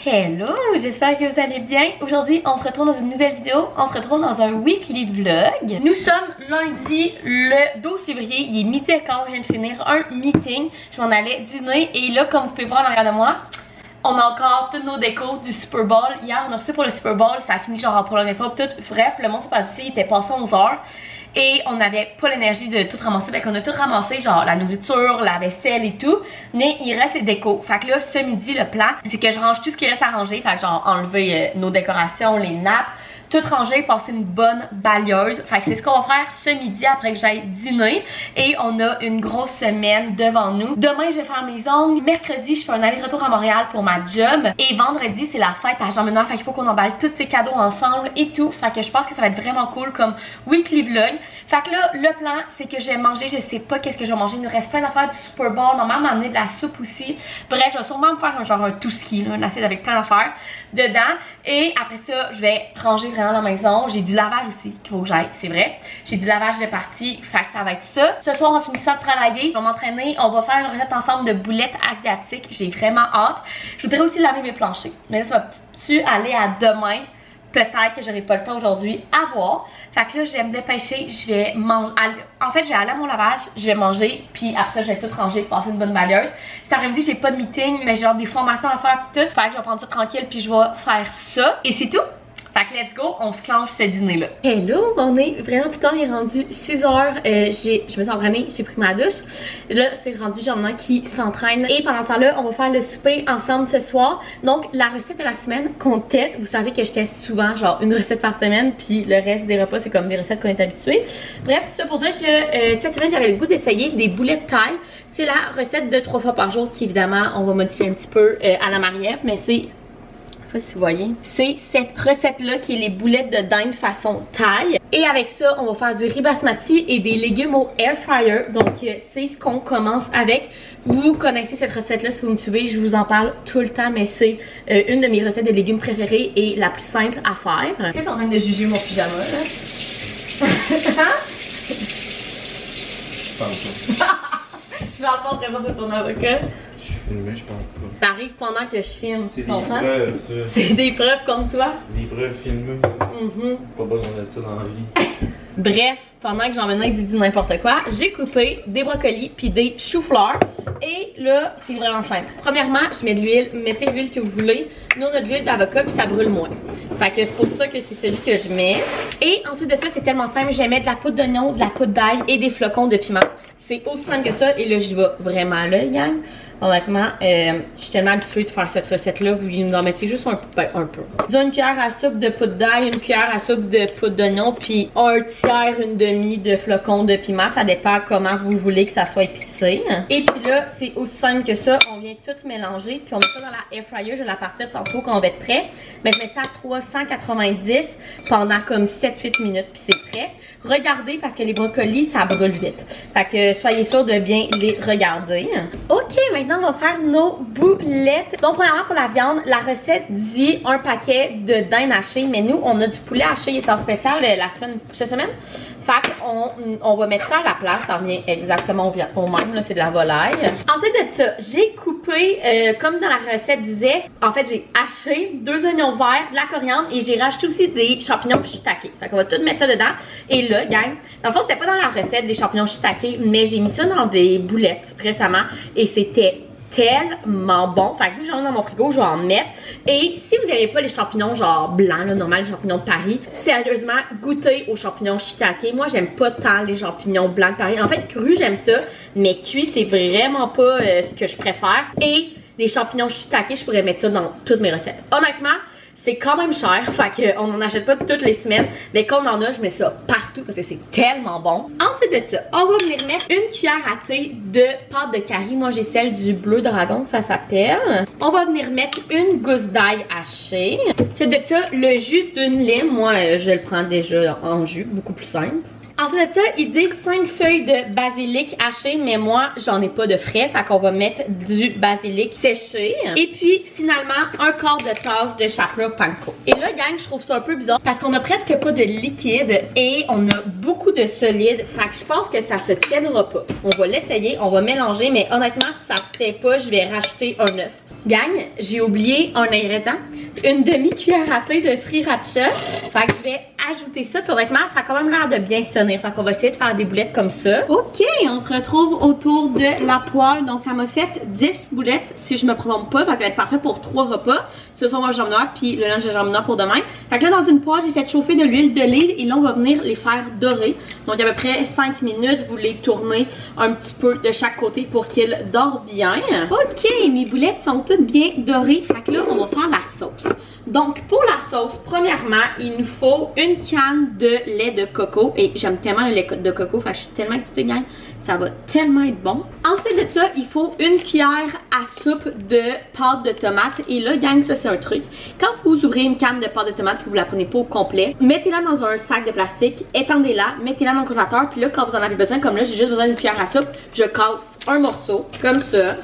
Hello, j'espère que vous allez bien. Aujourd'hui, on se retrouve dans une nouvelle vidéo. On se retrouve dans un weekly vlog. Nous sommes lundi le 12 février. Il est midi et quart. Je viens de finir un meeting. Je m'en allais dîner. Et là, comme vous pouvez voir en arrière de moi, on a encore toutes nos décos du Super Bowl. Hier, on a reçu pour le Super Bowl. Ça a fini genre en prolongation. Tout. Bref, le monde s'est passé. Il était passé 11 h. Et on n'avait pas l'énergie de tout ramasser. Fait qu'on a tout ramassé, genre la nourriture, la vaisselle et tout. Mais il reste les décos. Fait que là, ce midi, le plan, c'est que je range tout ce qui reste à ranger. Fait que genre enlever nos décorations, les nappes. Tout ranger, passer une bonne balieuse. Fait que c'est ce qu'on va faire ce midi après que j'aille dîner. Et on a une grosse semaine devant nous. Demain, je vais faire mes ongles. Mercredi, je fais un aller-retour à Montréal pour ma job. Et vendredi, c'est la fête à Jean-Benoît. Fait qu'il faut qu'on emballe tous ces cadeaux ensemble et tout. Fait que je pense que ça va être vraiment cool comme weekly vlog. Fait que là, le plan, c'est que je vais manger. Je sais pas qu'est-ce que je vais manger. Il nous reste plein d'affaires du Super Bowl. Ma mère m'a amené de la soupe aussi. Bref, je vais sûrement me faire un tout-ski, une assiette avec plein d'affaires dedans. Et après ça, je vais ranger vraiment la maison. J'ai du lavage aussi qu'il faut que j'aille, c'est vrai. J'ai du lavage de partie, fait que ça va être ça. Ce soir, en finissant de travailler, je vais m'entraîner. On va faire une recette ensemble de boulettes asiatiques. J'ai vraiment hâte. Je voudrais aussi laver mes planchers. Mais là, ça va-tu aller à demain? Peut-être que j'aurai pas le temps aujourd'hui à voir. Fait que là, je vais me dépêcher. Je vais manger. En fait, je vais aller à mon lavage. Je vais manger. Puis après ça, je vais tout ranger. Passer une bonne balieuse. Cet après-midi, j'ai pas de meeting. Mais genre des formations à faire. Tout. Fait que je vais prendre ça tranquille. Puis je vais faire ça. Et c'est tout. Fait que let's go, on se clenche ce dîner-là. Hello, on est vraiment plus tard, il est rendu 6 h. Je me suis entraînée, j'ai pris ma douche. Là, c'est rendu Jean-Benoît qui s'entraîne. Et pendant ce temps-là, on va faire le souper ensemble ce soir. Donc, la recette de la semaine qu'on teste. Vous savez que je teste souvent, genre une recette par semaine. Puis le reste des repas, c'est comme des recettes qu'on est habitué. Bref, tout ça pour dire que cette semaine, j'avais le goût d'essayer des boulettes thaï. C'est la recette de 3 fois par jour qui, évidemment, on va modifier un petit peu à la Marie-Ève. Mais c'est... Je sais pas si vous voyez. C'est cette recette-là qui est les boulettes de dinde façon thaï. Et avec ça, on va faire du riz basmati et des légumes au air fryer. Donc, c'est ce qu'on commence avec. Vous connaissez cette recette-là si vous me suivez. Je vous en parle tout le temps, mais c'est une de mes recettes de légumes préférées et la plus simple à faire. Est-ce que t'es en train de juger mon pyjama, là? Hein? Je pense pas. Tu vas pas présenter ton avocat? Mais je pense pas. T'arrives pendant que je filme. C'est des preuves, ça. C'est des preuves contre toi? C'est des preuves filmées, ça. Pas besoin de ça dans la vie. Bref, pendant que Jean-Benoît dit n'importe quoi, j'ai coupé des brocolis puis des choux-fleurs. Et là, c'est vraiment simple. Premièrement, je mets de l'huile. Mettez l'huile que vous voulez. Nous, on a de l'huile d'avocat puis ça brûle moins. Fait que c'est pour ça que c'est celui que je mets. Et ensuite de ça, c'est tellement simple. Je vais mettre de la poudre d'oignon, de la poudre d'ail et des flocons de piment. C'est aussi simple que ça. Et là, j'y vais vraiment là, gang. Honnêtement, je suis tellement habituée de faire cette recette-là. Vous nous en mettez juste un peu. Disons une cuillère à soupe de poudre d'ail, une cuillère à soupe de poudre d'oignon, puis un tiers, une demi de flocons de piment. Ça dépend comment vous voulez que ça soit épicé. Et puis là, c'est aussi simple que ça. On vient tout mélanger, puis on met ça dans la air fryer. Je vais la partir tantôt quand on va être prêt. Mais je mets ça à 390 pendant comme 7-8 minutes, puis c'est prêt. Regardez parce que les brocolis, ça brûle vite. Fait que soyez sûrs de bien les regarder. Ok, maintenant on va faire nos boulettes. Donc premièrement pour la viande, la recette dit un paquet de dinde hachée. Mais nous, on a du poulet haché, il est en spécial cette semaine. Fait qu'on va mettre ça à la place, ça revient exactement au même, là c'est de la volaille. Ensuite de ça, j'ai coupé, comme dans la recette disait, en fait j'ai haché 2 oignons verts, de la coriandre et j'ai rajouté aussi des champignons shiitake. Fait qu'on va tout mettre ça dedans. Et là, gang, dans le fond c'était pas dans la recette des champignons shiitake, mais j'ai mis ça dans des boulettes récemment et c'était tellement bon. Fait que vu que j'en ai dans mon frigo, je vais en mettre. Et si vous n'avez pas les champignons genre blancs, là, normal, les champignons de Paris, sérieusement, goûtez aux champignons shiitake. Moi, j'aime pas tant les champignons blancs de Paris. En fait, cru, j'aime ça, mais cuit, c'est vraiment pas ce que je préfère. Et les champignons shiitake, je pourrais mettre ça dans toutes mes recettes. Honnêtement, c'est quand même cher, fait qu'on n'en achète pas toutes les semaines, mais quand on en a, je mets ça partout parce que c'est tellement bon. Ensuite de ça, on va venir mettre une cuillère à thé de pâte de curry. Moi, j'ai celle du Bleu Dragon, ça s'appelle. On va venir mettre une gousse d'ail hachée. Ensuite de ça, le jus d'une lime. Moi, je le prends déjà en jus, beaucoup plus simple. Ensuite de ça, il dit 5 feuilles de basilic haché, mais moi, j'en ai pas de frais, fait qu'on va mettre du basilic séché. Et puis, finalement, un quart de tasse de chapelure panko. Et là, gang, je trouve ça un peu bizarre parce qu'on a presque pas de liquide et on a beaucoup de solide, fait que je pense que ça se tiendra pas. On va l'essayer, on va mélanger, mais honnêtement, si ça se tient pas, je vais rajouter un œuf. Gang, j'ai oublié un ingrédient, une demi-cuillère à thé de sriracha. Fait que je vais ajouter ça, puis honnêtement, ça a quand même l'air de bien sonner. Fait qu'on va essayer de faire des boulettes comme ça. Ok, on se retrouve autour de la poêle. Donc ça m'a fait 10 boulettes, si je me trompe pas. Fait que ça va être parfait pour 3 repas. Ce soir, moi, jambes noires, puis le lunch de jambes noires pour demain. Fait que là, dans une poêle, j'ai fait chauffer de l'huile d'olive et là, on va venir les faire dorer. Donc à peu près 5 minutes, vous les tournez un petit peu de chaque côté pour qu'ils dorent bien. Ok, mes boulettes sont toutes bien dorées. Fait que là, on va faire la sauce. Donc, pour la sauce, premièrement, il nous faut une canne de lait de coco. Et j'aime tellement le lait de coco, fait que je suis tellement excitée, gang. Ça va tellement être bon. Ensuite de ça, il faut une cuillère à soupe de pâte de tomate. Et là, gang, ça c'est un truc. Quand vous ouvrez une canne de pâte de tomate et vous la prenez pas au complet, mettez-la dans un sac de plastique, étendez-la, mettez-la dans le congélateur. Puis là, quand vous en avez besoin, comme là, j'ai juste besoin d'une cuillère à soupe, je casse un morceau, comme ça.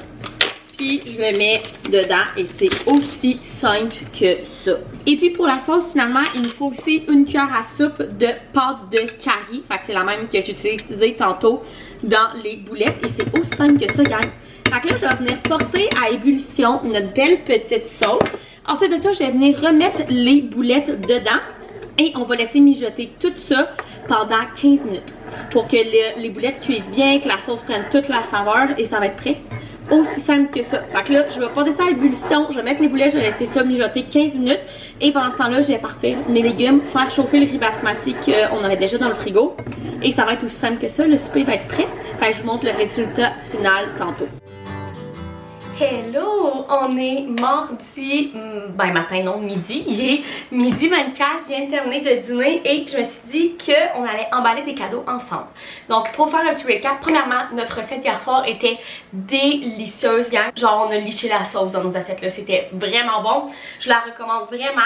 Puis je le mets dedans et c'est aussi simple que ça. Et puis pour la sauce, finalement, il nous faut aussi une cuillère à soupe de pâte de curry. Fait que c'est la même que j'ai utilisée tantôt dans les boulettes et c'est aussi simple que ça, gang. Fait que là, je vais venir porter à ébullition notre belle petite sauce. Ensuite de ça, je vais venir remettre les boulettes dedans et on va laisser mijoter tout ça pendant 15 minutes pour que les boulettes cuisent bien, que la sauce prenne toute la saveur et ça va être prêt. Aussi simple que ça. Fait que là, je vais porter ça à ébullition, je vais mettre les boulettes, je vais laisser ça mijoter 15 minutes. Et pendant ce temps-là, je vais partir mes légumes, faire chauffer le riz basmati qu'on avait déjà dans le frigo. Et ça va être aussi simple que ça, le souper va être prêt. Fait que je vous montre le résultat final tantôt. Hello! On est mardi, matin, non, midi. Il est midi 24, je viens de terminer de dîner et je me suis dit qu'on allait emballer des cadeaux ensemble. Donc, pour faire un petit recap, premièrement, notre recette hier soir était délicieuse, gang. Genre, on a liché la sauce dans nos assiettes, là. C'était vraiment bon. Je la recommande vraiment.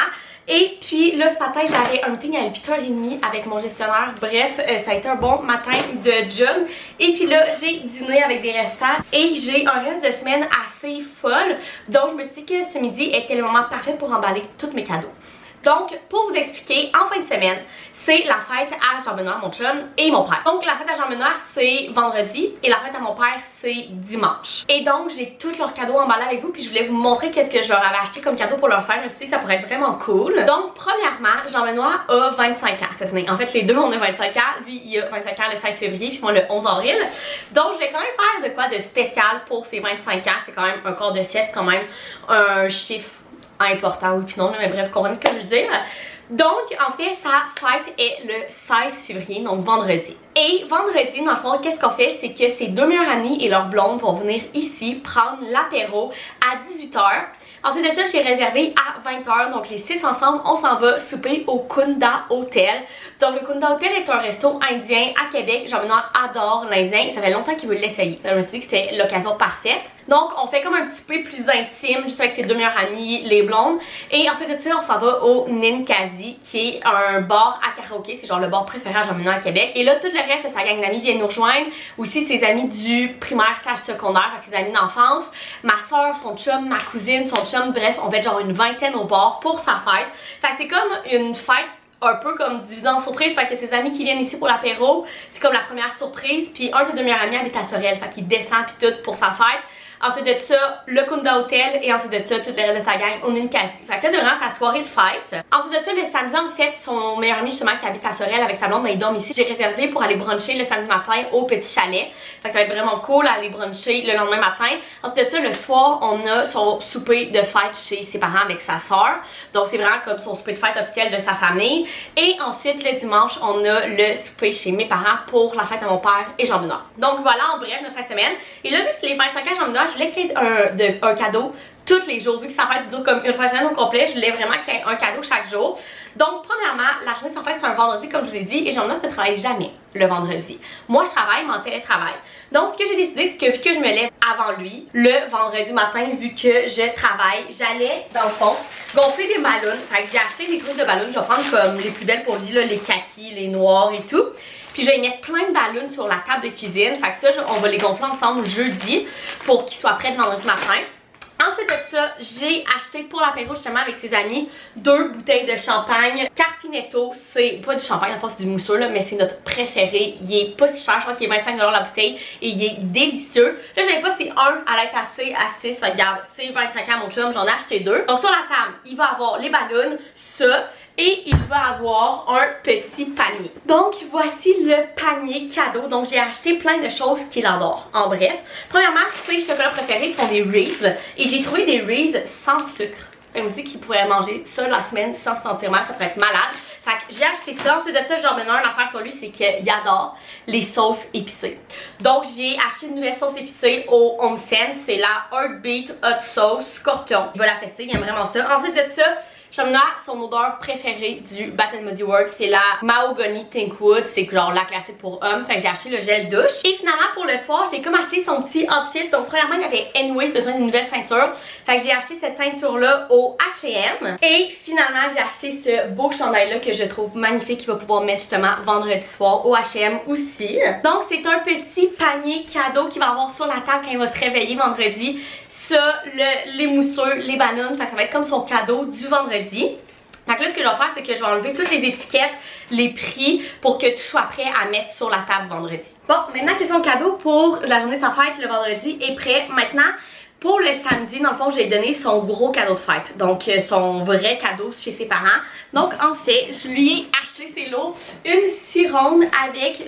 Et puis là, ce matin, j'avais un meeting à 8h30 avec mon gestionnaire. Bref, ça a été un bon matin de job. Et puis là, j'ai dîné avec des restants et j'ai un reste de semaine assez folle. Donc, je me suis dit que ce midi était le moment parfait pour emballer tous mes cadeaux. Donc, pour vous expliquer, en fin de semaine, c'est la fête à Jean-Benoît, mon chum, et mon père. Donc, la fête à Jean-Benoît, c'est vendredi, et la fête à mon père, c'est dimanche. Et donc, j'ai tous leurs cadeaux emballés avec vous, puis je voulais vous montrer qu'est-ce que je leur avais acheté comme cadeau pour leur faire aussi, ça pourrait être vraiment cool. Donc, premièrement, Jean-Benoît a 25 ans cette année. En fait, les deux, on a 25 ans. Lui, il a 25 ans le 16 février, puis moi le 11 avril. Donc, je vais quand même faire de quoi de spécial pour ses 25 ans. C'est quand même un quart de siècle, quand même un chiffre important, oui puis non, mais bref, vous comprenez ce que je veux dire. Donc, en fait, sa fête est le 16 février, donc vendredi. Et vendredi, dans le fond, qu'est-ce qu'on fait? C'est que ses deux meilleurs amis et leurs blondes vont venir ici prendre l'apéro à 18h. Ensuite de ça, j'ai réservé à 20h, donc les 6 ensemble, on s'en va souper au Kunda Hotel. Donc le Kunda Hotel est un resto indien à Québec. Jean-Benoît adore l'indien, ça fait longtemps qu'il veut l'essayer. Je me suis dit que c'était l'occasion parfaite. Donc on fait comme un petit peu plus intime, juste avec ses deux meilleurs amis, les blondes. Et ensuite de ça, on s'en va au Ninkasi, qui est un bar à karaoké. C'est genre le bar préféré à Jean-Benoît à Québec. Et là, tout le reste de sa gang d'amis viennent nous rejoindre. Aussi ses amis du primaire / secondaire, avec ses amis d'enfance. Ma soeur, son chum, ma cousine, son chum. Bref, on va être genre une vingtaine au bar pour sa fête. Fait que c'est comme une fête un peu comme divisée en surprise. Fait que ses amis qui viennent ici pour l'apéro, c'est comme la première surprise. Puis un de ses deux meilleurs amis habite à Sorel. Fait qu'il descend puis tout pour sa fête. Ensuite de ça, le Kunda Hotel et ensuite de ça, tout le reste de sa gang au Ninkasi. Fait que ça, c'est vraiment sa soirée de fête. Ensuite de ça, le samedi, en fait, son meilleur ami justement qui habite à Sorel avec sa blonde, ben, il dorme ici. J'ai réservé pour aller bruncher le samedi matin au Petit Chalet. Fait que ça va être vraiment cool aller bruncher le lendemain matin. Ensuite de ça, le soir, on a son souper de fête chez ses parents avec sa soeur. Donc c'est vraiment comme son souper de fête officiel de sa famille. Et ensuite, le dimanche, on a le souper chez mes parents pour la fête à mon père et Jean-Benoît. Donc voilà, en bref, notre fin de semaine. Et là, vu que c'est les 25 ans Jean-Benoît, je voulais qu'il y ait un cadeau tous les jours. Vu que sa fête dure comme une fin de semaine au complet, je voulais vraiment qu'il y ait un cadeau chaque jour. Donc premièrement, la journée de sa fête c'est un vendredi comme je vous ai dit et Jean-Benoît ne travaille jamais le vendredi. Moi je travaille mais en télétravail. Donc ce que j'ai décidé c'est que vu que je me lève avant lui, le vendredi matin vu que je travaille, j'allais dans le fond gonfler des ballons. Fait que j'ai acheté des trucs de ballons, je vais prendre comme les plus belles pour lui, là, les kakis, les noirs et tout. Puis je vais mettre plein de ballons sur la table de cuisine. Fait que ça, on va les gonfler ensemble jeudi pour qu'ils soient prêts le vendredi matin. Ensuite de ça, j'ai acheté pour l'apéro justement avec ses amis 2 bouteilles de champagne Carpinetto. C'est pas du champagne, en fait c'est du mousseux là, mais c'est notre préféré. Il est pas si cher, je crois qu'il est 25$ la bouteille et il est délicieux. Là je savais pas c'est un allait être assez à 6. Fait que regarde, c'est 25 ans mon chum, j'en ai acheté 2. Donc sur la table, il va avoir les ballons, ça, et il va avoir un petit panier. Donc voici le panier cadeau. Donc j'ai acheté plein de choses qu'il adore. En bref, premièrement, ses chocolats préférés sont des Reese's et j'ai trouvé des Reese's sans sucre. Et aussi qu'il pourrait manger ça la semaine sans se sentir mal, ça pourrait être malade. Fait que j'ai acheté ça. Ensuite de ça, j'en mets un affaire sur lui, c'est qu'il adore les sauces épicées. Donc j'ai acheté une nouvelle sauce épicée au Home Sense. C'est la Heartbeat Hot Sauce Scorpion. Il va la tester, il aime vraiment ça. Ensuite de ça, Shamina, son odeur préférée du Bath & Body Works, c'est la Mahogany Pinkwood. C'est genre la classique pour hommes. Fait que j'ai acheté le gel douche. Et finalement, pour le soir, j'ai comme acheté son petit outfit. Donc, premièrement, il y avait anyway besoin d'une nouvelle ceinture. Fait que j'ai acheté cette ceinture-là au H&M. Et finalement, j'ai acheté ce beau chandail-là que je trouve magnifique. Qu'il va pouvoir mettre justement vendredi soir au H&M aussi. Donc, c'est un petit panier cadeau qu'il va avoir sur la table quand il va se réveiller vendredi. Ça, les mousseux, les bananes, fait que ça va être comme son cadeau du vendredi. Fait que là, ce que je vais faire, c'est que je vais enlever toutes les étiquettes, les prix, pour que tout soit prêt à mettre sur la table vendredi. Bon, maintenant que son cadeau pour la journée sans fête le vendredi est prêt. Maintenant, pour le samedi, dans le fond, j'ai donné son gros cadeau de fête. Donc, son vrai cadeau chez ses parents. Donc, en fait, je lui ai acheté, c'est lourd, une cironde avec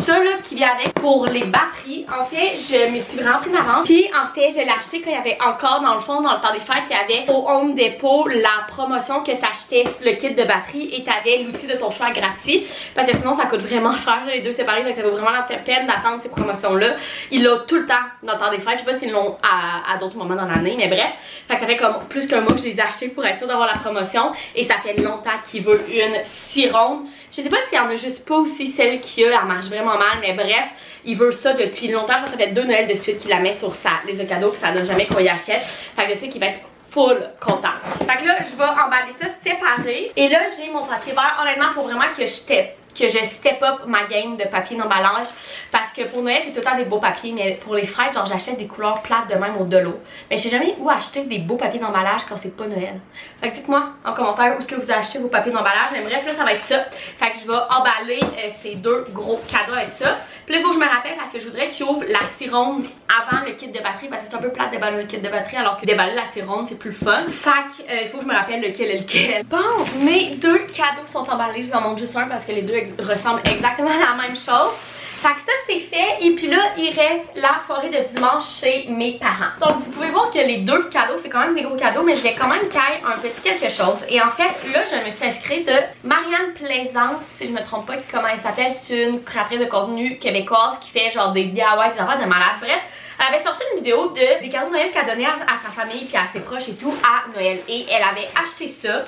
ça là qui vient avec pour les batteries. En fait, je me suis vraiment pris d'avance. Puis, en fait, je l'ai acheté quand il y avait encore, dans le fond, dans le temps des fêtes, il y avait au Home Depot la promotion que tu achetais le kit de batterie et tu avais l'outil de ton choix gratuit. Parce que sinon, ça coûte vraiment cher, les deux séparés. Donc, ça vaut vraiment la peine d'attendre ces promotions-là. Il l'a tout le temps dans le temps des fêtes. Je sais pas s'ils l'ont à d'autres moments dans l'année, mais bref. Fait que ça fait comme plus qu'un mois que je les ai achetés pour être sûr d'avoir la promotion. Et ça fait longtemps qu'il veut une cironde. Je sais pas s'il y en a juste pas aussi celle qu'il a, elle marche vraiment mal, mais bref, il veut ça depuis longtemps. Je pense que ça fait 2 Noëls de suite qu'il la met sur sa liste de cadeaux, que ça donne jamais qu'on y achète. Fait que je sais qu'il va être full content. Fait que là, je vais emballer ça séparé. Et là, j'ai mon papier vert. Honnêtement, il faut vraiment que je step up ma game de papier d'emballage parce que pour Noël j'ai tout le temps des beaux papiers, mais pour les fêtes genre j'achète des couleurs plates de même au delo, mais je sais jamais où acheter des beaux papiers d'emballage quand c'est pas Noël. Fait que dites-moi en commentaire où est-ce que vous achetez vos papiers d'emballage. Mais bref, là ça va être ça. Fait que je vais emballer ces 2 gros cadeaux avec ça. Puis là il faut que je me rappelle parce que je voudrais qu'il ouvre la cironde avant le kit de batterie parce que c'est un peu plate de déballer le kit de batterie alors que déballer la cironde c'est plus fun. Fait que il faut que je me rappelle lequel est lequel. Bon, mes 2 cadeaux sont emballés, je vous en montre juste un parce que les deux ressemblent exactement à la même chose. Fait que ça c'est fait et puis là il reste la soirée de dimanche chez mes parents. Donc vous pouvez voir que les 2 cadeaux c'est quand même des gros cadeaux, mais je vais quand même caler un petit quelque chose. Et en fait là je me suis inscrite de Marianne Plaisance, si je me trompe pas comment elle s'appelle. C'est une créatrice de contenu québécoise qui fait genre des DIY, des affaires de malade. Bref, elle avait sorti une vidéo des cadeaux de Noël qu'elle donnait à sa famille puis à ses proches et tout à Noël. Et elle avait acheté ça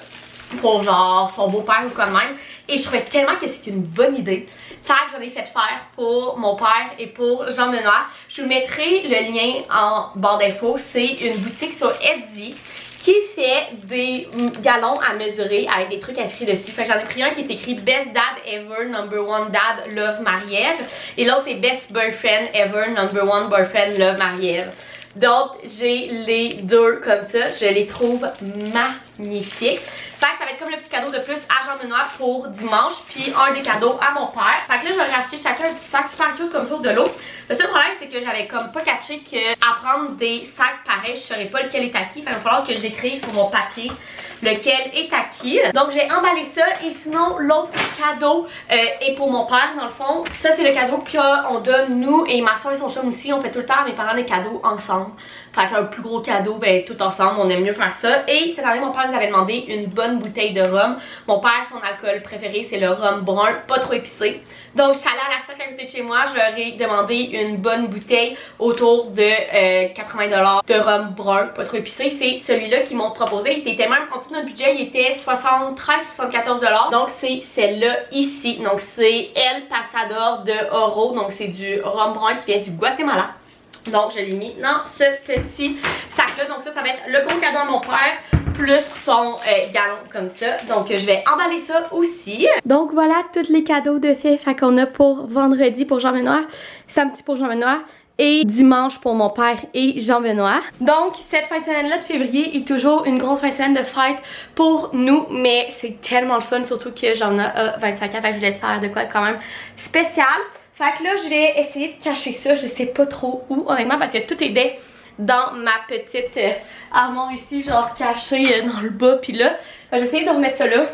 pour genre son beau-père ou quoi de même. Et je trouvais tellement que c'était une bonne idée. Fait que j'en ai fait faire pour mon père et pour Jean-Benoît. Je vous mettrai le lien en barre d'infos. C'est une boutique sur Etsy qui fait des galons à mesurer avec des trucs inscrits dessus. Fait que j'en ai pris un qui est écrit Best Dad Ever, #1 Dad Love Marie-Ève. Et l'autre c'est Best Boyfriend Ever, #1 Boyfriend Love Marie-Ève. Donc j'ai les 2 comme ça, je les trouve magnifiques. Fait que ça va être comme le petit cadeau de plus à Jean-Benoît pour dimanche, puis un des cadeaux à mon père. Fait que là je vais racheter chacun un petit sac super cute comme ça de l'eau. Le seul problème c'est que j'avais comme pas catché qu'à prendre des sacs pareils, je saurais pas lequel est à qui. Fait qu'il va falloir que j'écrive sur mon papier lequel est à qui. Donc j'ai emballé ça et sinon l'autre cadeau est pour mon père dans le fond. Ça c'est le cadeau qu'on donne nous et ma soeur et son chum aussi. On fait tout le temps à mes parents des cadeaux ensemble. Fait qu'un plus gros cadeau, ben tout ensemble, on aime mieux faire ça. Et cette année mon père nous avait demandé une bonne bouteille de rhum. Mon père, son alcool préféré c'est le rhum brun, pas trop épicé. Donc je suis allée à la sac à côté de chez moi, je leur ai demandé une bonne bouteille autour de 80 $ de rhum brun, pas trop épicé. C'est celui-là qu'ils m'ont proposé. Il était même en dessous de notre budget, il était 73-74 $. Donc c'est celle-là ici. Donc c'est El Pasador de Oro. Donc c'est du rhum brun qui vient du Guatemala. Donc je l'ai mis dans ce petit sac là. Donc ça va être le gros cadeau à mon père plus son galon comme ça. Donc je vais emballer ça aussi. Donc voilà tous les cadeaux de fait qu'on a pour vendredi pour Jean-Benoît, samedi pour Jean-Benoît et dimanche pour mon père et Jean-Benoît. Donc cette fin de semaine là de février est toujours une grosse fin de semaine de fête pour nous, mais c'est tellement le fun, surtout que Jean-Benoît a 25 ans, fait que je voulais te faire de quoi quand même spécial. Fait que là, je vais essayer de cacher ça, je sais pas trop où, honnêtement, parce que tout est dans ma petite armoire ici, genre cachée dans le bas, puis là, je vais essayer de remettre ça là.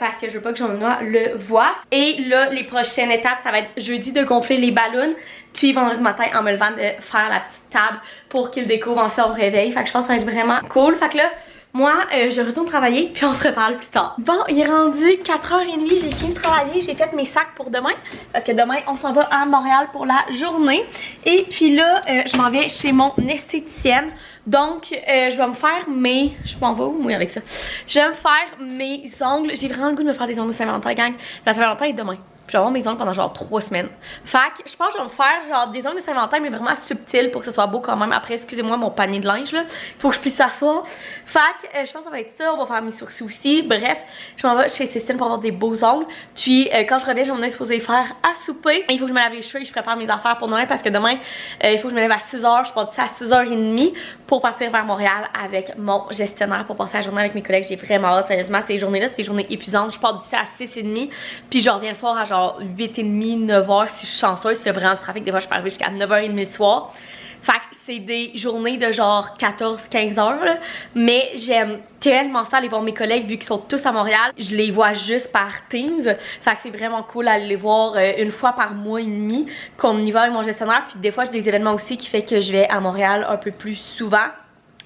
Parce que je veux pas que Jean-Benoît le voit. Et là, les prochaines étapes, ça va être jeudi de gonfler les ballons. Puis vendredi matin, en me levant, de faire la petite table pour qu'il découvre en ça au réveil. Fait que je pense que ça va être vraiment cool. Fait que là, moi, je retourne travailler, puis on se reparle plus tard. Bon, il est rendu 4h30, j'ai fini de travailler, j'ai fait mes sacs pour demain. Parce que demain, on s'en va à Montréal pour la journée. Et puis là, je m'en vais chez mon esthéticienne. Donc, je vais me faire mes... Je m'en vais où, moi, avec ça? Je vais me faire mes ongles. J'ai vraiment le goût de me faire des ongles de Saint-Valentin, gang. La Saint-Valentin est demain. Puis je vais avoir mes ongles pendant genre 3 semaines. Fait que je pense que je vais me faire genre des ongles de Saint-Valentin, mais vraiment subtils pour que ce soit beau quand même. Après, excusez-moi mon panier de linge là. Il faut que je puisse s'asseoir. Fait que je pense que ça va être ça. On va faire mes sourcils aussi. Bref, je m'en vais chez Cécile pour avoir des beaux ongles. Puis quand je reviens, je vais me supposer faire à souper. Il faut que je me lave les cheveux et que je prépare mes affaires pour demain parce que demain, il faut que je me lève à 6h. Je pars d'ici à 6h30 pour partir vers Montréal avec mon gestionnaire pour passer la journée avec mes collègues. J'ai vraiment hâte, sérieusement. Ces journées-là, c'est des journées épuisantes. Je pars d'ici à 6h30. Puis je reviens le soir à genre 8h30, 9h si je suis chanceuse. C'est vraiment du trafic. Des fois, je peux arriver jusqu'à 9h30 le soir. Fait que c'est des journées de genre 14-15 heures là. Mais j'aime tellement ça aller voir mes collègues vu qu'ils sont tous à Montréal. Je les vois juste par Teams. Fait que c'est vraiment cool d'aller les voir une fois par mois et demi qu'on y va avec mon gestionnaire. Puis des fois j'ai des événements aussi qui fait que je vais à Montréal un peu plus souvent.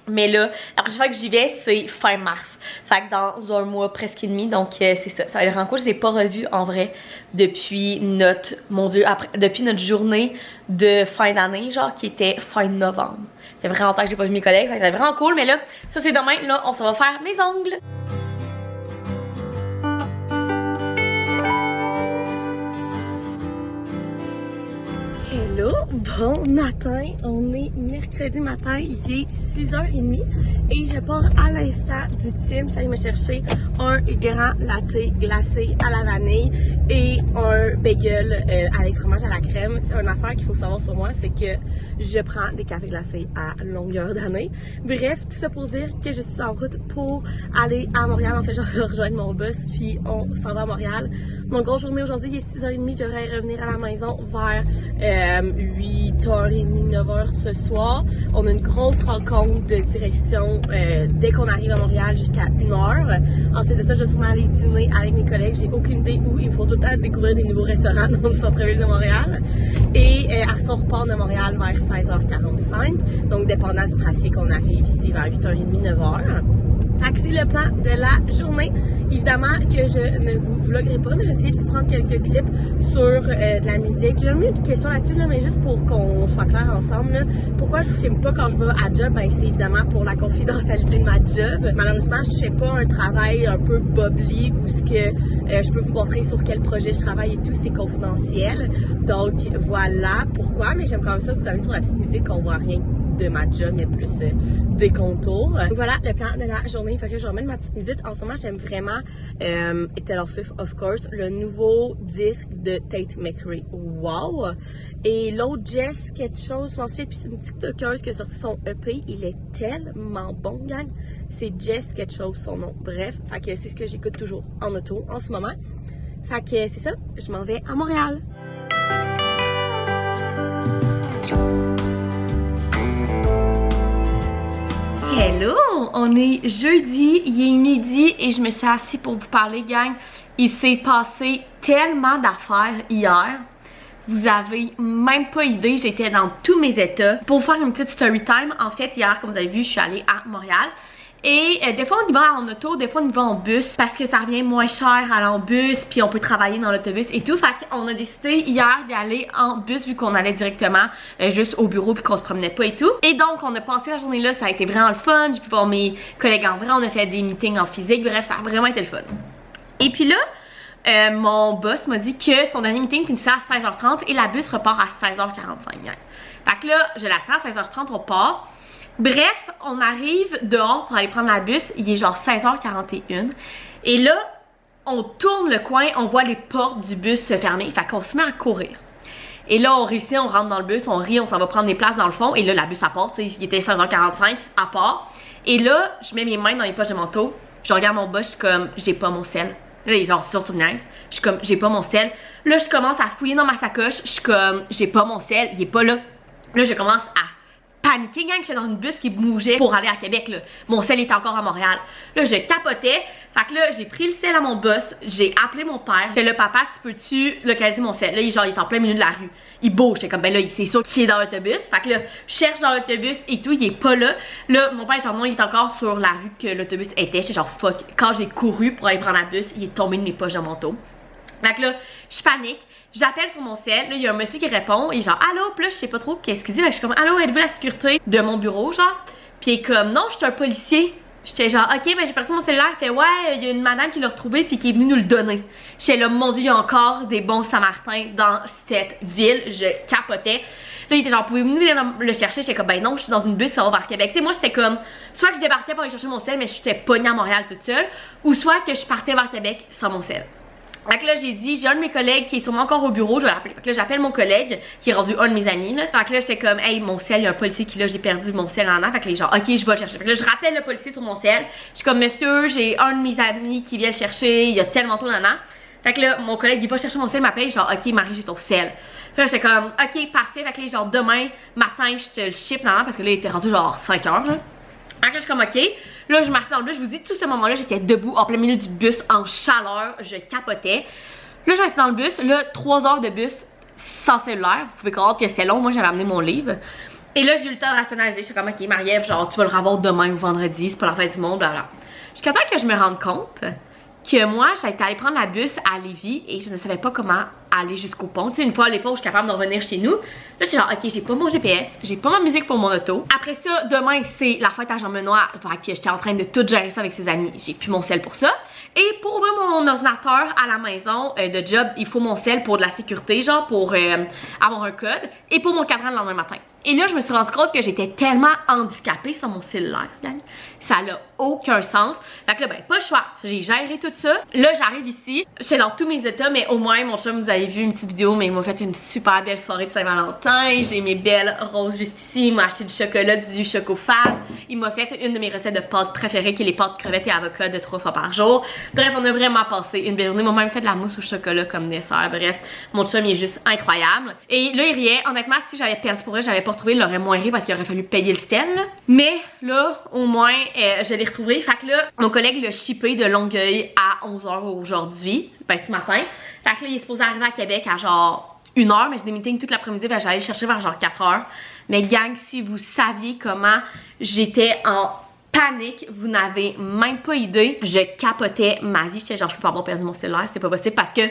Mais là, la prochaine fois que j'y vais, c'est fin mars. Fait que dans un mois presque et demi. Donc c'est ça. Ça va être vraiment cool. Je les ai pas revus en vrai depuis notre, mon Dieu, depuis notre journée de fin d'année, genre qui était fin novembre. Il y a vraiment longtemps que j'ai pas vu mes collègues. Fait que ça va être vraiment cool. Mais là, ça c'est demain. Là, on s'en va faire mes ongles. Hello, bon matin, on est mercredi matin, il est 6h30 et je pars à l'instant du Tim. Je suis allée me chercher un grand latte glacé à la vanille et un bagel avec fromage à la crème. C'est une affaire qu'il faut savoir sur moi, c'est que je prends des cafés glacés à longueur d'année. Bref, tout ça pour dire que je suis en route pour aller à Montréal. En fait, je vais rejoindre mon boss puis on s'en va à Montréal. Mon grosse journée aujourd'hui, il est 6h30, je devrais revenir à la maison vers 8h30, 9h ce soir. On a une grosse rencontre de direction dès qu'on arrive à Montréal jusqu'à 1h. Ensuite de ça, je vais sûrement aller dîner avec mes collègues. J'ai aucune idée où. Il me faut tout le temps découvrir des nouveaux restaurants dans le centre-ville de Montréal. Et après ça, on repart de Montréal vers 16h45. Donc, dépendant du trafic, on arrive ici vers 8h30, 9h. Fait que c'est le plan de la journée. Évidemment que je ne vous vloguerai pas, mais j'ai essayé de vous prendre quelques clips sur de la musique. J'ai jamais eu de questions là-dessus, là, mais juste pour qu'on soit clair ensemble. Là, pourquoi je vous filme pas quand je vais à job? Ben, c'est évidemment pour la confidentialité de ma job. Malheureusement, je fais pas un travail un peu bubbly où ce que je peux vous montrer sur quel projet je travaille et tout, c'est confidentiel. Donc voilà pourquoi, mais j'aime quand même ça vous avez sur la petite musique qu'on voit rien de ma job, mais plus des contours. Donc voilà le plan de la journée. Fait que je remets ma petite musique. En ce moment, j'aime vraiment Taylor Swift, of course, le nouveau disque de Tate McRae. Wow! Et l'autre Jess, quelque chose, je m'en souviens, puis c'est une TikTokeuse qui a sorti son EP. Il est tellement bon, gang. C'est Jess quelque chose, son nom. Bref, fait que c'est ce que j'écoute toujours en auto en ce moment. Fait que c'est ça, je m'en vais à Montréal. Hello! On est jeudi, il est midi et je me suis assise pour vous parler, gang. Il s'est passé tellement d'affaires hier. Vous avez même pas idée, j'étais dans tous mes états. Pour faire une petite story time, en fait, hier, comme vous avez vu, je suis allée à Montréal. Et des fois on y va en auto, des fois on y va en bus parce que ça revient moins cher aller en bus puis on peut travailler dans l'autobus et tout. Fait qu'on a décidé hier d'y aller en bus vu qu'on allait directement juste au bureau puis qu'on se promenait pas et tout. Et donc on a passé la journée là, ça a été vraiment le fun. J'ai pu voir mes collègues en vrai, on a fait des meetings en physique, bref ça a vraiment été le fun. Et puis là, mon boss m'a dit que son dernier meeting finissait à 16h30 et la bus repart à 16h45. Fait que là, je l'attends, à 16h30 on part. Bref, on arrive dehors pour aller prendre la bus, il est genre 16h41 et là, on tourne le coin, on voit les portes du bus se fermer, fait qu'on se met à courir. Et là, on réussit, on rentre dans le bus, on rit, on s'en va prendre des places dans le fond et là, la bus à part, tu sais, il était 16h45 à part. Et là, je mets mes mains dans les poches de manteau, je regarde mon boss, je suis comme, j'ai pas mon sel. Là, il est genre sur une niaise. Je suis comme, j'ai pas mon sel. Là, je commence à fouiller dans ma sacoche. Je suis comme, j'ai pas mon sel, il est pas là. Là, je commence à paniquer, gang. J'étais dans une bus qui bougeait pour aller à Québec, là. Mon sel était encore à Montréal. Là, je capotais. Fait que là, j'ai pris le sel à mon boss. J'ai appelé mon père. J'ai dit, le papa, tu peux-tu localiser mon sel? Là, il est en plein milieu de la rue. Il bouge. J'étais comme, ben là, c'est sûr qu'il est dans l'autobus. Fait que là, je cherche dans l'autobus et tout. Il est pas là. Là, mon père, genre, non, il est encore sur la rue que l'autobus était. J'étais genre, fuck. Quand j'ai couru pour aller prendre la bus, il est tombé de mes poches de manteau. Fait que là, je panique. J'appelle sur mon cell, là, il y a un monsieur qui répond, il est genre, allô, puis là, je sais pas trop qu'est-ce qu'il dit, fait que je suis comme, allô, êtes-vous la sécurité de mon bureau, genre? Puis il est comme, non, je suis un policier. J'étais genre, ok, ben j'ai perdu mon cellulaire. Il fait, ouais, il y a une madame qui l'a retrouvé puis qui est venue nous le donner. J'étais là, mon Dieu, il y a encore des bons Samaritains dans cette ville. Je capotais. Là, il était genre, pouvez-vous venir le chercher? J'étais comme, ben non, je suis dans une bus, ça va vers Québec. Tu sais, moi, c'était comme, soit que je débarquais pour aller chercher mon cell, mais je suis pognée à Montréal toute seule, ou soit que je partais vers Québec sans mon cell. Fait que là, j'ai dit, j'ai un de mes collègues qui est sûrement encore au bureau, je vais l'appeler. Fait que là, j'appelle mon collègue qui est rendu un de mes amis, là. Fait que là, j'étais comme, hey, mon sel, il y a un policier qui là, j'ai perdu mon sel en an. Fait que les gens, ok, je vais le chercher. Fait que là, je rappelle le policier sur mon sel. Je suis comme, monsieur, j'ai un de mes amis qui vient le chercher, il y a tellement tôt en an. Fait que là, mon collègue, il va chercher mon sel, m'appelle, genre, ok, Marie, j'ai ton sel. Puis là, j'étais comme, ok, parfait. Fait que là, genre, demain matin, je te le ship, non, parce que là, il était rendu genre 5 heures, là. Fait que là, je suis comme, ok. Là, je m'assieds dans le bus. Je vous dis, tout ce moment-là, j'étais debout, en plein milieu du bus, en chaleur. Je capotais. Là, je suis dans le bus, là, 3 heures de bus sans cellulaire. Vous pouvez croire que c'est long. Moi, j'avais amené mon livre. Et là, j'ai eu le temps de rationaliser. Je suis comme, ok, Marie-Ève, genre, tu vas le revoir demain ou vendredi, c'est pas la fin du monde, blablabla. Jusqu'à temps que je me rende compte que moi, j'étais allée prendre la bus à Lévis et je ne savais pas comment aller jusqu'au pont. Tu sais, une fois à l'époque, je suis capable de revenir chez nous. Là, j'étais genre, ok, j'ai pas mon GPS, j'ai pas ma musique pour mon auto. Après ça, demain, c'est la fête à Jean-Benoît. Fait que j'étais en train de tout gérer ça avec ses amis. J'ai plus mon sel pour ça. Et pour ouvrir mon ordinateur à la maison de job, il faut mon sel pour de la sécurité, genre pour avoir un code. Et pour mon cadran le lendemain matin. Et là, je me suis rendu compte que j'étais tellement handicapée sans mon cellulaire. Ça n'a aucun sens. Fait que là, ben, pas le choix. J'ai géré tout ça. Là, j'arrive ici. J'étais dans tous mes états, mais au moins, mon chum, vous avez vu une petite vidéo, mais il m'a fait une super belle soirée de Saint-Valentin. J'ai mes belles roses juste ici. Il m'a acheté du chocolat, du Chocofab. Il m'a fait une de mes recettes de pâtes préférées, qui est les pâtes crevettes et avocats de 3 fois par jour. Bref, on a vraiment passé une belle journée. Il m'a même fait de la mousse au chocolat comme dessert. Bref, mon chum, il est juste incroyable. Et là, il riait. Honnêtement, si j'avais perdu pour vrai, j'avais pas retrouvé, il aurait moins ri parce qu'il aurait fallu payer le sel. Mais là, au moins, je l'ai retrouvé. Fait que là, mon collègue l'a shippé de Longueuil à 11h aujourd'hui, ben ce matin. Fait que là, il est supposé arriver à Québec à genre 1h, mais j'ai des meetings toute l'après-midi, j'allais le chercher vers genre 4h. Mais gang, si vous saviez comment j'étais en panique, vous n'avez même pas idée. Je capotais ma vie, j'étais genre, je peux pas avoir perdu mon cellulaire, c'est pas possible parce que,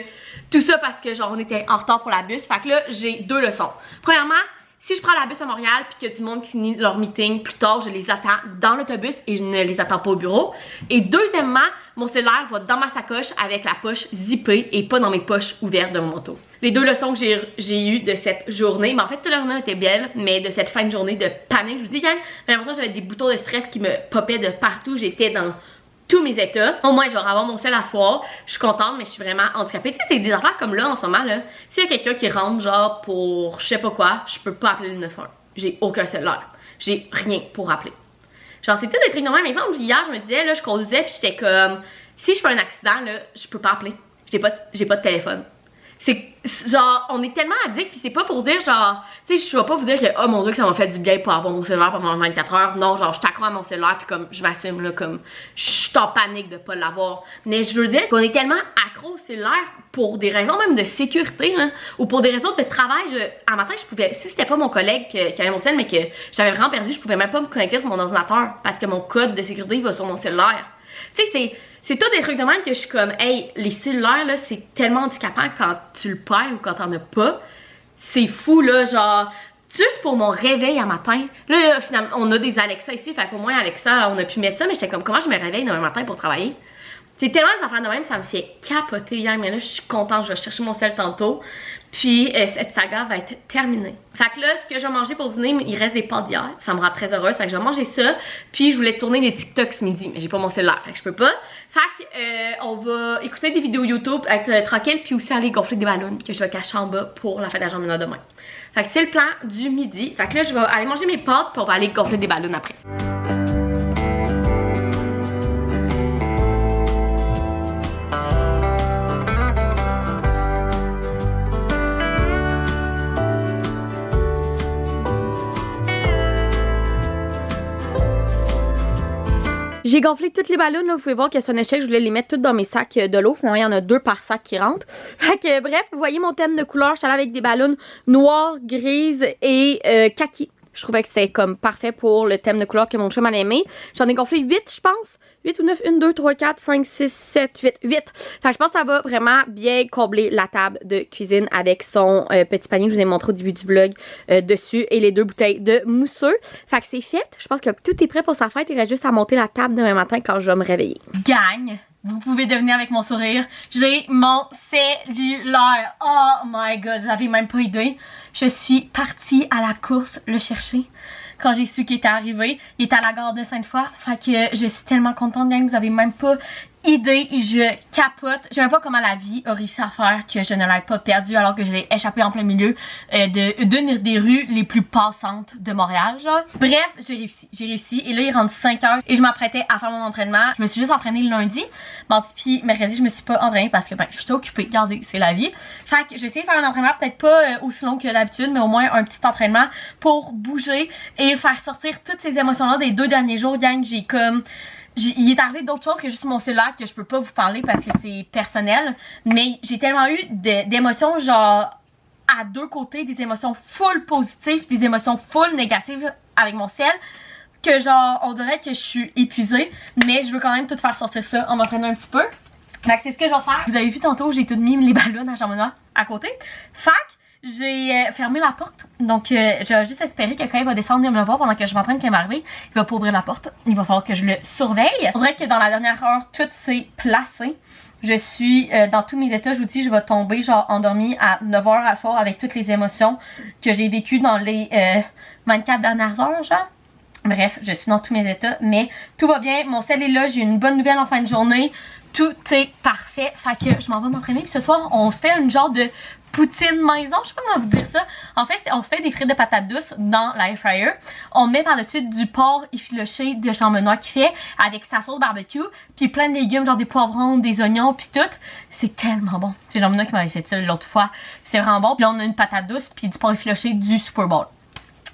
tout ça parce que genre, on était en retard pour la bus. Fait que là, j'ai 2 leçons. Premièrement, si je prends la bus à Montréal puis qu'il y a du monde qui finit leur meeting plus tard, je les attends dans l'autobus et je ne les attends pas au bureau. Et deuxièmement, mon cellulaire va dans ma sacoche avec la poche zippée et pas dans mes poches ouvertes de mon manteau. Les 2 leçons que j'ai eues de cette journée, mais en fait toute la journée était belle, mais de cette fin de journée de panique, je vous dis, gang, j'ai l'impression que j'avais des boutons de stress qui me popaient de partout, j'étais dans tous mes états. Au moins, je vais avoir mon sel à soir. Je suis contente, mais je suis vraiment handicapée. Tu sais, c'est des affaires comme là, en ce moment, là. S'il y a quelqu'un qui rentre, genre, pour je sais pas quoi, je peux pas appeler le 911. J'ai aucun cellulaire. J'ai rien pour appeler. Genre, c'est tout des trucs de même. Exemple, hier, je me disais, là, je conduisais, puis j'étais comme, si je fais un accident, là, je peux pas appeler. J'ai pas de téléphone. C'est genre, on est tellement addicts, pis c'est pas pour dire genre, tu sais, je vais pas vous dire que oh mon dieu que ça m'a fait du bien pour avoir mon cellulaire pendant 24 heures. Non, genre, je t'accrois à mon cellulaire pis comme, je m'assume là, comme, je suis en panique de pas l'avoir. Mais je veux dire qu'on est tellement accro au cellulaire pour des raisons même de sécurité, là, ou pour des raisons de travail. Un matin, je pouvais, si c'était pas mon collègue qui avait mon cell, mais que j'avais vraiment perdu, je pouvais même pas me connecter sur mon ordinateur parce que mon code de sécurité va sur mon cellulaire. Tu sais, c'est tout des trucs de même que je suis comme, hey, les cellulaires, là, c'est tellement handicapant quand tu le perds ou quand t'en as pas. C'est fou, là, genre, juste pour mon réveil à matin. Là, finalement, on a des Alexa ici, fait qu'au moins, Alexa, on a pu mettre ça, mais j'étais comme, comment je me réveille demain matin pour travailler? C'est tellement d'affaires de même, ça me fait capoter hier, mais là, je suis contente, je vais chercher mon sel tantôt. Puis, cette saga va être terminée. Fait que là, ce que je vais manger pour dîner, il reste des pâtes d'hier. Ça me rend très heureuse. Fait que je vais manger ça. Puis, je voulais tourner des TikToks ce midi, mais j'ai pas mon cellulaire. Fait que je peux pas. Fait que, on va écouter des vidéos YouTube, être tranquille, puis aussi aller gonfler des ballons que je vais cacher en bas pour la fête à Jean-Benoît demain. Fait que c'est le plan du midi. Fait que là, je vais aller manger mes pâtes, puis on va aller gonfler des ballons après. J'ai gonflé toutes les ballons, là, vous pouvez voir que c'est un échec, je voulais les mettre toutes dans mes sacs de l'eau. Finalement, il y en a 2 par sac qui rentrent. Fait que bref, vous voyez mon thème de couleur, je suis allée avec des ballons noirs, grises et kaki. Je trouvais que c'était comme parfait pour le thème de couleur que mon chum allait aimer. J'en ai gonflé 8, je pense. 8 ou 9, 1, 2, 3, 4, 5, 6, 7, 8, 8. Fait que je pense que ça va vraiment bien combler la table de cuisine avec son petit panier que je vous ai montré au début du vlog dessus et les 2 bouteilles de mousseux. Fait que c'est fait. Je pense que tout est prêt pour sa fête. Il reste juste à monter la table demain matin quand je vais me réveiller. Gagne! Vous pouvez devenir avec mon sourire. J'ai mon cellulaire. Oh my god, vous avez même pas idée. Je suis partie à la course le chercher. Quand j'ai su qu'il était arrivé, il était à la gare de Sainte-Foy. Fait que je suis tellement contente, gang. Vous avez même pas idée, je capote. Je sais même pas comment la vie a réussi à faire que je ne l'ai pas perdu alors que je l'ai échappé en plein milieu d'une des rues les plus passantes de Montréal, genre. Bref, j'ai réussi. Et là, il est rendu 5 h et je m'apprêtais à faire mon entraînement. Je me suis juste entraînée le lundi. Bon, puis mercredi, je me suis pas entraînée parce que ben, je suis occupée. Regardez, c'est la vie. Fait que j'ai essayé de faire un entraînement peut-être pas aussi long que d'habitude, mais au moins un petit entraînement pour bouger et faire sortir toutes ces émotions-là des 2 derniers jours, gang. J'ai comme... Il est arrivé d'autres choses que juste mon cellulaire que je peux pas vous parler parce que c'est personnel, mais j'ai tellement eu d'émotions genre à 2 côtés, des émotions full positives, des émotions full négatives avec mon cell, que genre on dirait que je suis épuisée, mais je veux quand même tout faire sortir ça en m'entraînant un petit peu. Donc c'est ce que je vais faire. Vous avez vu tantôt, j'ai tout mis les ballons à Jean-Benoît à côté. Fac, j'ai fermé la porte, donc je vais juste espérer que quand il va descendre venir me le voir pendant que je m'entraîne, qu'il va m'arriver, il va pas ouvrir la porte, il va falloir que je le surveille. On dirait que dans la dernière heure, tout s'est placé. Je suis dans tous mes états, je vous dis, je vais tomber genre endormie à 9 h à soir avec toutes les émotions que j'ai vécues dans les 24 dernières heures, genre. Bref, je suis dans tous mes états, mais tout va bien, mon sel est là, j'ai une bonne nouvelle en fin de journée. Tout est parfait, fait que je m'en vais m'entraîner, puis ce soir, on se fait une genre de poutine maison, je sais pas comment vous dire ça. En fait, on se fait des frites de patates douces dans l'air fryer. On met par-dessus du porc effiloché de Jean-Benoît qui fait avec sa sauce barbecue, puis plein de légumes, genre des poivrons, des oignons, puis tout. C'est tellement bon. C'est Jean-Benoît qui m'avait fait ça l'autre fois. C'est vraiment bon. Puis là, on a une patate douce, puis du porc effiloché du Super Bowl.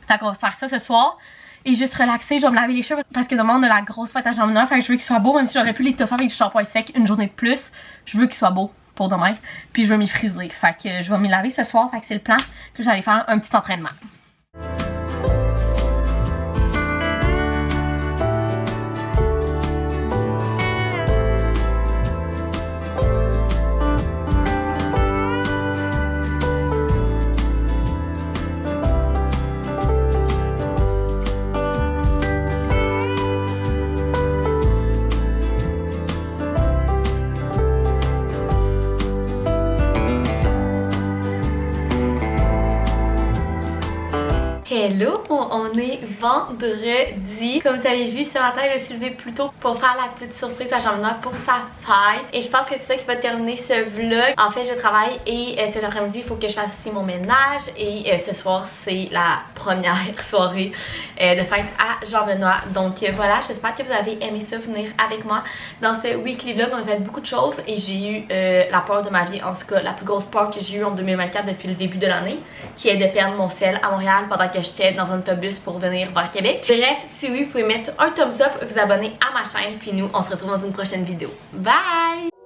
Fait qu'on va se faire ça ce soir. Et juste relaxer, je vais me laver les cheveux parce que demain on a la grosse fête à Jean-Benoît. Fait que je veux qu'il soit beau, même si j'aurais pu l'étoffer avec du shampoing sec une journée de plus. Je veux qu'il soit beau pour demain. Puis je veux m'y friser. Fait que je vais m'y laver ce soir. Fait que c'est le plan. Puis j'allais faire un petit entraînement. Hello, on est vendredi. Comme vous avez vu, ce matin, je me suis levée plus tôt pour faire la petite surprise à Jean-Benoît pour sa fête. Et je pense que c'est ça qui va terminer ce vlog. En fait, je travaille et cet après-midi, il faut que je fasse aussi mon ménage. Et ce soir, c'est la première soirée de fête à Jean-Benoît. Donc voilà, j'espère que vous avez aimé ça, venir avec moi dans ce weekly vlog. On a fait beaucoup de choses et j'ai eu la peur de ma vie. En tout cas, la plus grosse peur que j'ai eue en 2024 depuis le début de l'année, qui est de perdre mon sel à Montréal pendant que j'étais dans un autobus pour venir vers Québec. Bref, si oui, vous pouvez mettre un thumbs up, vous abonner à ma chaîne, puis nous, on se retrouve dans une prochaine vidéo. Bye!